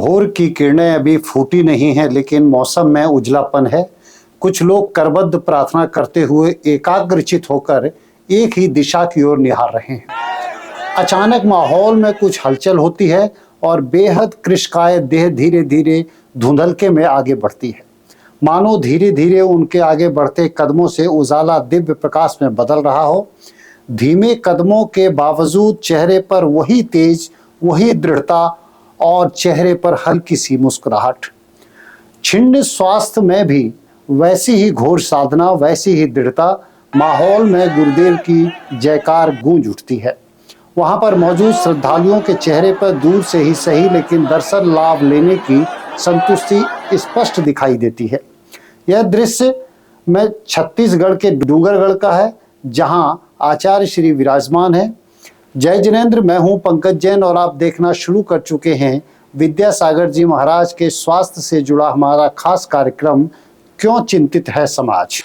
भोर की किरणें अभी फूटी नहीं हैं, लेकिन मौसम में उजलापन है। कुछ लोग करबद्ध प्रार्थना करते हुए एकाग्रचित होकर एक ही दिशा की ओर निहार रहे हैं। अचानक माहौल में कुछ हलचल होती है और बेहद कृशकाय देह धीरे धीरे धुंधलके में आगे बढ़ती है। मानो धीरे धीरे उनके आगे बढ़ते कदमों से उजाला दिव्य प्रकाश में बदल रहा हो। धीमे कदमों के बावजूद चेहरे पर वही तेज, वही दृढ़ता और चेहरे पर हल्की सी मुस्कुराहट। छिन्न स्वास्थ्य में भी वैसी ही घोर साधना, वैसी ही दृढ़ता। माहौल में गुरुदेव की जयकार गूंज उठती है। वहां पर मौजूद श्रद्धालुओं के चेहरे पर दूर से ही सही, लेकिन दर्शन लाभ लेने की संतुष्टि स्पष्ट दिखाई देती है। यह दृश्य में छत्तीसगढ़ के डूंगरगढ़ का है, जहां आचार्य श्री विराजमान है। जय जिनेन्द्र, मैं हूं पंकज जैन और आप देखना शुरू कर चुके हैं विद्यासागर जी महाराज के स्वास्थ्य से जुड़ा हमारा खास कार्यक्रम क्यों चिंतित है समाज।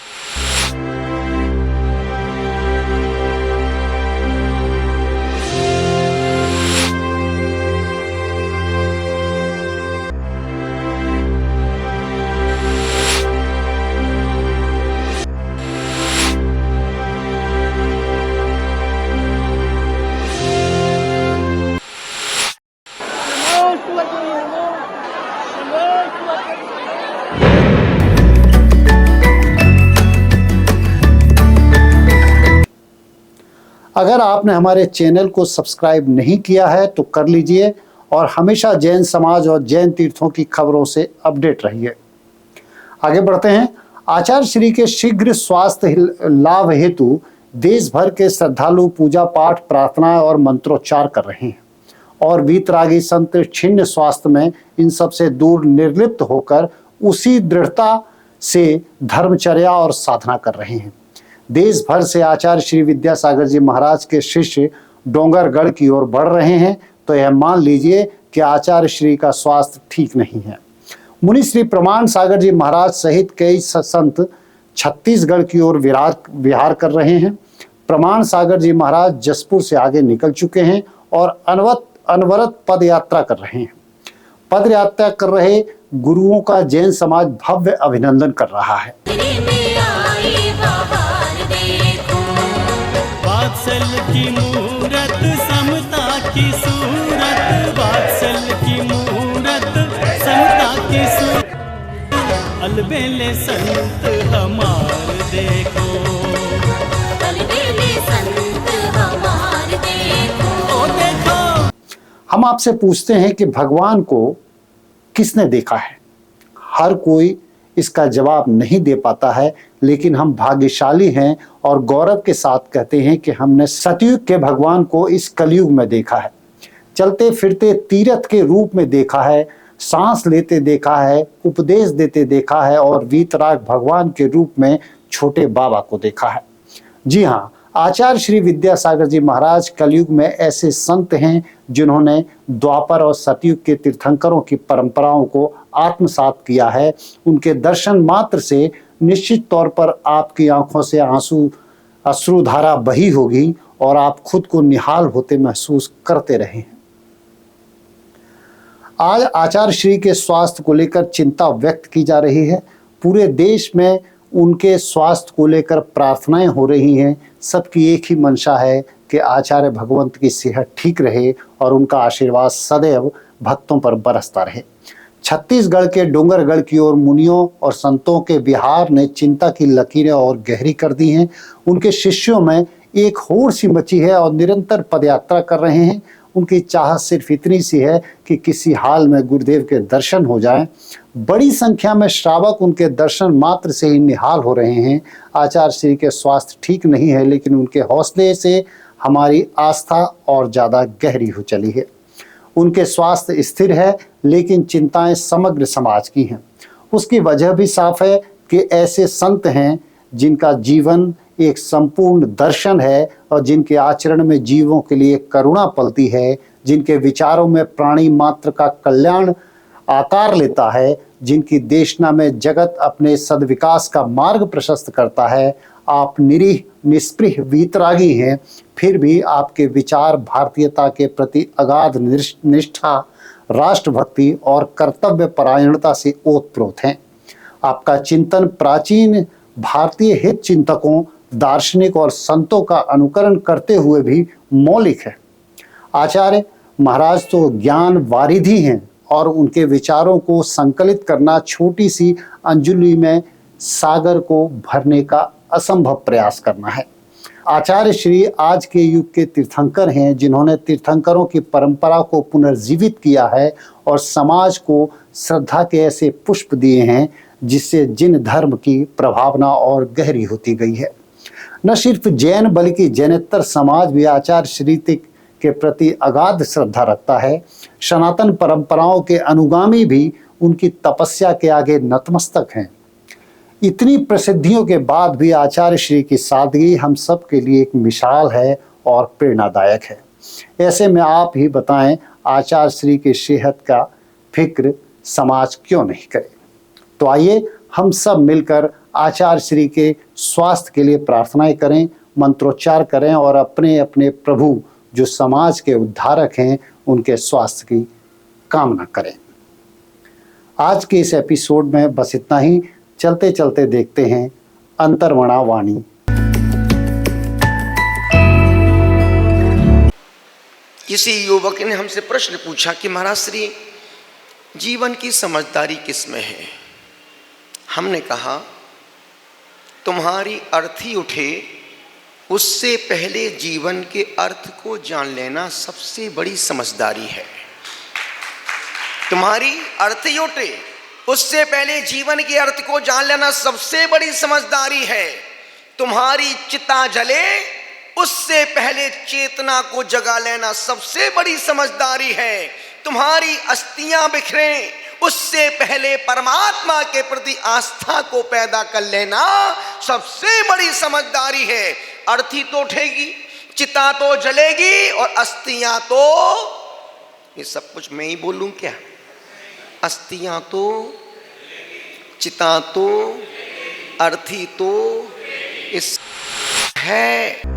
अगर आपने हमारे चैनल को सब्सक्राइब नहीं किया है तो कर लीजिए और हमेशा जैन समाज और जैन तीर्थों की खबरों से अपडेट रहिए। आगे बढ़ते हैं। आचार्य श्री के शीघ्र स्वास्थ्य लाभ हेतु देश भर के श्रद्धालु पूजा पाठ, प्रार्थनाएं और मंत्रोच्चार कर रहे हैं और वीतरागी संत छिन्न स्वास्थ्य में इन सब से दूर निर्लिप्त होकर उसी दृढ़ता से धर्मचर्या और साधना कर रहे हैं। देश भर से आचार्य श्री विद्यासागर जी महाराज के शिष्य डोंगरगढ़ की ओर बढ़ रहे हैं, तो यह मान लीजिए कि आचार्य श्री का स्वास्थ्य ठीक नहीं है। मुनि श्री प्रमाण सागर जी महाराज सहित कई संत छत्तीसगढ़ की ओर विहार कर रहे हैं। प्रमाण सागर जी महाराज जसपुर से आगे निकल चुके हैं और अनवरत पद यात्रा कर रहे हैं। पद यात्रा कर रहे गुरुओं का जैन समाज भव्य अभिनंदन कर रहा है। वात्सल की मूरत, समता की सूरत, वात्सल की मूरत, समता की सूरत, अलबेले संत हमार देखो, अलबेले संत हमार देखो, ओ देखो। हम आपसे पूछते हैं कि भगवान को किसने देखा है? हर कोई इसका जवाब नहीं दे पाता है, लेकिन हम भाग्यशाली हैं और गौरव के साथ कहते हैं कि हमने सतयुग के भगवान को इस कलयुग में देखा है। चलते फिरते तीर्थ के रूप में देखा है, सांस लेते देखा है, उपदेश देते देखा है और वीतराग भगवान के रूप में छोटे बाबा को देखा है। जी हाँ, आचार्य श्री विद्यासागर जी महाराज कलयुग में ऐसे संत हैं जिन्होंने द्वापर और सतयुग के तीर्थंकरों की परंपराओं को आत्मसात किया है। उनके दर्शन मात्र से निश्चित तौर पर आपकी आंखों से अश्रुधारा बही होगी और आप खुद को निहाल होते महसूस करते रहे हैं। आज आचार्य श्री के स्वास्थ्य को लेकर चिंता व्यक्त की जा रही है। पूरे देश में उनके स्वास्थ्य को लेकर प्रार्थनाएं हो रही हैं। सबकी एक ही मंशा है कि आचार्य भगवंत की सेहत ठीक रहे और उनका आशीर्वाद सदैव भक्तों पर बरसता रहे। छत्तीसगढ़ के डोंगरगढ़ की ओर मुनियों और संतों के विहार ने चिंता की लकीरें और गहरी कर दी हैं। उनके शिष्यों में एक होड़ सी मची है और निरंतर पदयात्रा कर रहे हैं। उनकी चाहत सिर्फ इतनी सी है कि किसी हाल में गुरुदेव के दर्शन हो जाएं। बड़ी संख्या में श्रावक उनके दर्शन मात्र से ही निहाल हो रहे हैं। आचार्य श्री के स्वास्थ्य ठीक नहीं है, लेकिन उनके हौसले से हमारी आस्था और ज़्यादा गहरी हो चली है। उनके स्वास्थ्य स्थिर है, लेकिन चिंताएं समग्र समाज की हैं। उसकी वजह भी साफ है कि ऐसे संत हैं जिनका जीवन एक संपूर्ण दर्शन है और जिनके आचरण में जीवों के लिए करुणा पलती है, जिनके विचारों में प्राणी मात्र का कल्याण आकार लेता है, जिनकी देशना में जगत अपने सद्विकास का मार्ग प्रशस्त करता है। आप निरीह निष्पृह वीतरागी हैं, फिर भी आपके विचार भारतीयता के प्रति अगाध निष्ठा राष्ट्रभक्ति और कर्तव्य परायणता से ओतप्रोत हैं। आपका चिंतन प्राचीन भारतीय हित चिंतकों, दार्शनिक और संतों का अनुकरण करते हुए भी मौलिक है। आचार्य महाराज तो ज्ञान वारिधि हैं और उनके विचारों को संकलित करना छोटी सी अंजुलि में सागर को भरने का असंभव प्रयास करना है। आचार्य श्री आज के युग के तीर्थंकर हैं, जिन्होंने तीर्थंकरों की परंपरा को पुनर्जीवित किया है और समाज को श्रद्धा के ऐसे पुष्प दिए हैं जिससे जिन धर्म की प्रभावना और गहरी होती गई है। न सिर्फ जैन बल्कि जैनेतर समाज भी आचार्य श्री के प्रति अगाध श्रद्धा रखता है। सनातन परंपराओं के अनुगामी भी उनकी तपस्या के आगे नतमस्तक हैं। इतनी प्रसिद्धियों के बाद भी आचार्य श्री की सादगी हम सब के लिए एक मिसाल है और प्रेरणादायक है। ऐसे में आप ही बताएं, आचार्य श्री की सेहत का फिक्र समाज क्यों नहीं करे। तो आइए हम सब मिलकर आचार्य श्री के स्वास्थ्य के लिए प्रार्थनाएं करें, मंत्रोच्चार करें और अपने अपने प्रभु जो समाज के उद्धारक हैं उनके स्वास्थ्य की कामना करें। आज के इस एपिसोड में बस इतना ही। चलते चलते देखते हैं अंतर्मणा वाणी। किसी युवक ने हमसे प्रश्न पूछा कि महाराज श्री, जीवन की समझदारी किस में है? हमने कहा, तुम्हारी अर्थी उठे उससे पहले जीवन के अर्थ को जान लेना सबसे बड़ी समझदारी है। तुम्हारी अर्थी उठे उससे पहले जीवन के अर्थ को जान लेना सबसे बड़ी समझदारी है। तुम्हारी चिता जले उससे पहले चेतना को जगा लेना सबसे बड़ी समझदारी है। तुम्हारी अस्थियां बिखरे उससे पहले परमात्मा के प्रति आस्था को पैदा कर लेना सबसे बड़ी समझदारी है। अर्थी तो उठेगी, चिता तो जलेगी और अस्थियां तो, ये सब कुछ मैं ही बोलूं क्या? अस्थियां तो, चिता तो, अर्थी तो इस है।